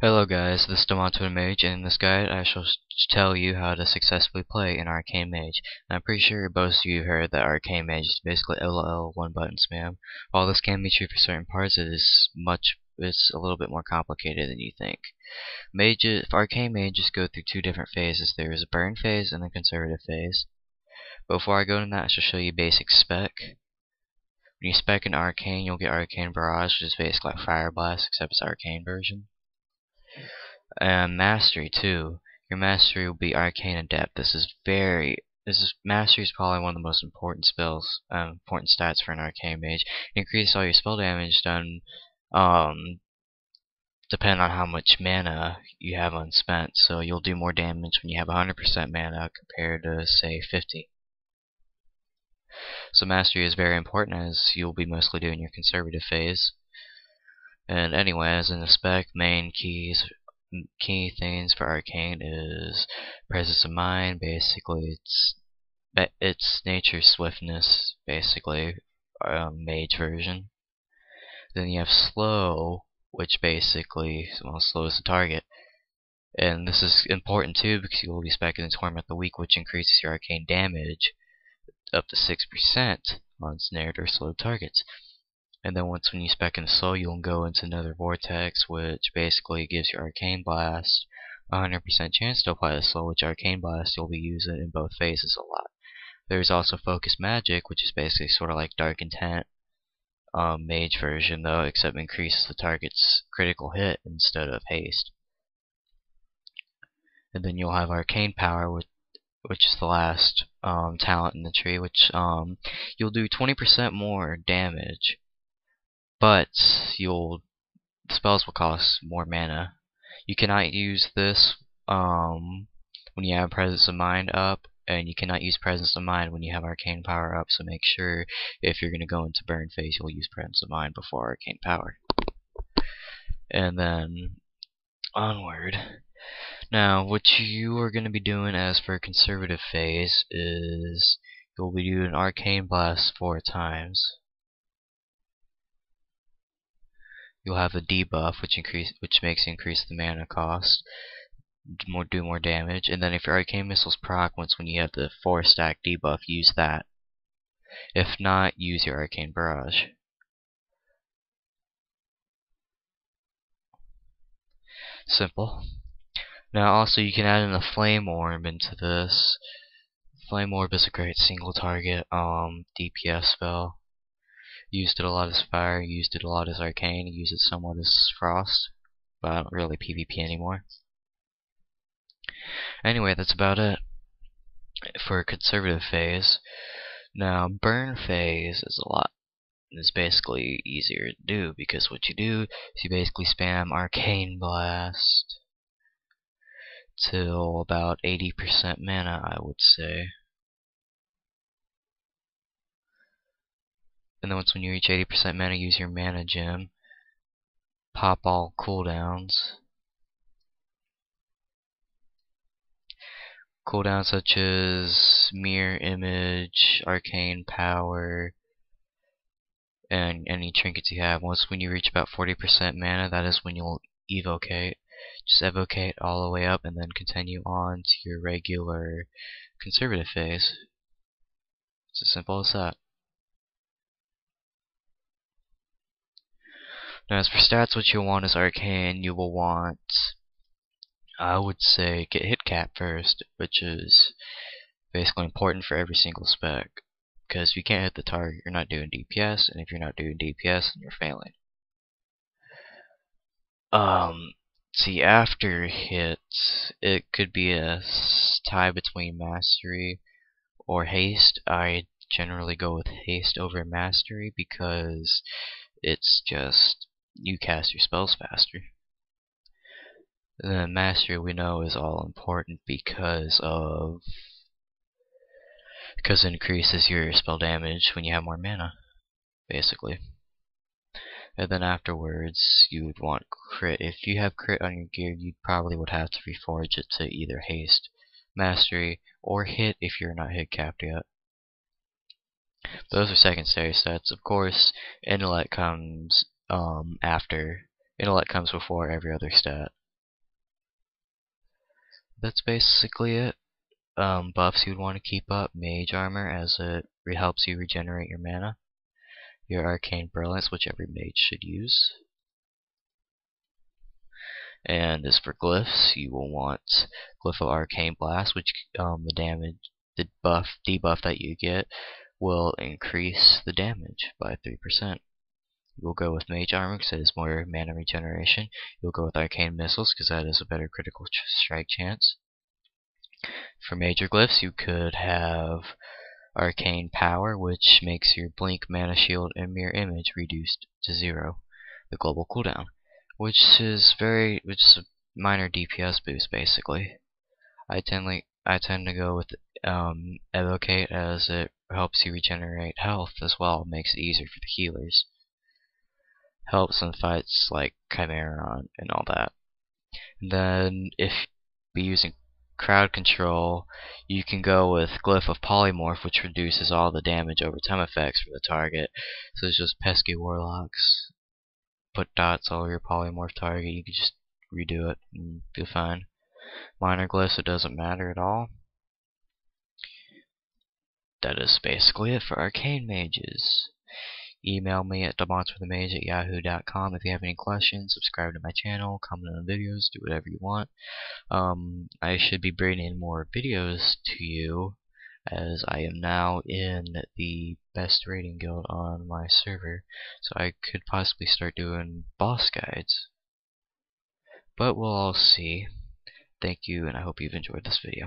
Hello guys, this is Arcane Mage, and in this guide I shall tell you how to successfully play an Arcane Mage. And I'm pretty sure most of you have heard that Arcane Mage is basically LOL one button spam. While this can be true for certain parts, it's a little bit more complicated than you think. Arcane Mages go through two different phases. There is a burn phase and a conservative phase. Before I go into that, I shall show you basic spec. When you spec an Arcane, you'll get Arcane Barrage, which is basically like Fire Blast, except it's Arcane version. And mastery too. Your mastery will be Arcane Adept. Mastery is probably one of the most important important stats for an Arcane Mage. Increase all your spell damage done, depending on how much mana you have unspent. So you'll do more damage when you have 100% mana compared to say 50. So mastery is very important, as you'll be mostly doing your conservative phase. And anyways, in the spec, key things for Arcane is presence of mind. Basically, it's nature swiftness, basically, mage version. Then you have slow, which basically slows the target. And this is important too because you will be specking the Torment the Weak, which increases your arcane damage up to 6% on snared or slowed targets. And then when you spec in slow, you'll go into another vortex, which basically gives your Arcane Blast a 100% chance to apply the slow, which Arcane Blast you'll be using in both phases a lot. There's also Focus Magic, which is basically sort of like Dark Intent mage version though, except increases the target's critical hit instead of haste. And then you'll have Arcane Power, which is the last talent in the tree, which you'll do 20% more damage, but spells will cost more mana. You cannot use this when you have Presence of Mind up, and you cannot use Presence of Mind when you have Arcane Power up, so make sure if you're going to go into Burn phase, you'll use Presence of Mind before Arcane Power. And then onward. Now, what you are going to be doing as for conservative phase is you'll be doing Arcane Blast 4 times. You'll have the debuff, which makes you increase the mana cost, do more damage, and then if your Arcane Missiles proc when you have the 4-stack debuff, use that. If not, use your Arcane Barrage. Simple. Now also you can add in a Flame Orb into this. Flame Orb is a great single target DPS spell. Used it a lot as fire, used it a lot as arcane, used it somewhat as frost, but I don't really PvP anymore. Anyway, that's about it for conservative phase. Now burn phase is basically easier to do, because what you do is you basically spam Arcane Blast till about 80% mana, I would say. And then when you reach 80% mana, use your mana gem. Pop all cooldowns. Cooldowns such as Mirror Image, Arcane Power, and any trinkets you have. When you reach about 40% mana, that is when you'll evocate. Just evocate all the way up and then continue on to your regular conservative phase. It's as simple as that. Now as for stats, what you'll want is Arcane. You will want, I would say, get hit cap first, which is basically important for every single spec. Because if you can't hit the target, you're not doing DPS, and if you're not doing DPS, then you're failing. See, after hit, it could be a tie between Mastery or Haste. I generally go with Haste over Mastery because it's just you cast your spells faster. The Mastery we know is all important because it increases your spell damage when you have more mana, basically. And then afterwards, you would want crit. If you have crit on your gear, you probably would have to reforge it to either Haste, Mastery, or Hit if you're not hit capped yet. Those are secondary stats. Of course, Intellect comes after. Intellect comes before every other stat. That's basically it. Buffs you'd want to keep up: Mage Armor, as it helps you regenerate your mana. Your Arcane Brilliance, which every mage should use. And as for glyphs, you will want Glyph of Arcane Blast, which the debuff that you get will increase the damage by 3%. You'll go with Mage Armor because it is more mana regeneration. You'll go with Arcane Missiles because that is a better critical strike chance. For major glyphs, you could have Arcane Power, which makes your blink, mana shield, and mirror image reduced to 0, the global cooldown, which is a minor DPS boost basically. I tend to go with Evocate, as it helps you regenerate health as well, makes it easier for the healers. Helps in fights like Chimera and all that. And then if you're using crowd control, you can go with Glyph of Polymorph, which reduces all the damage over time effects for the target. So it's just pesky warlocks. Put dots all over your polymorph target, you can just redo it and be fine. Minor glyphs, it doesn't matter at all. That is basically it for Arcane Mages. Email me at themonsterthemage@yahoo.com if you have any questions. Subscribe to my channel, comment on the videos, do whatever you want. I should be bringing more videos to you, as I am now in the best rating guild on my server, so I could possibly start doing boss guides. But we'll all see. Thank you, and I hope you've enjoyed this video.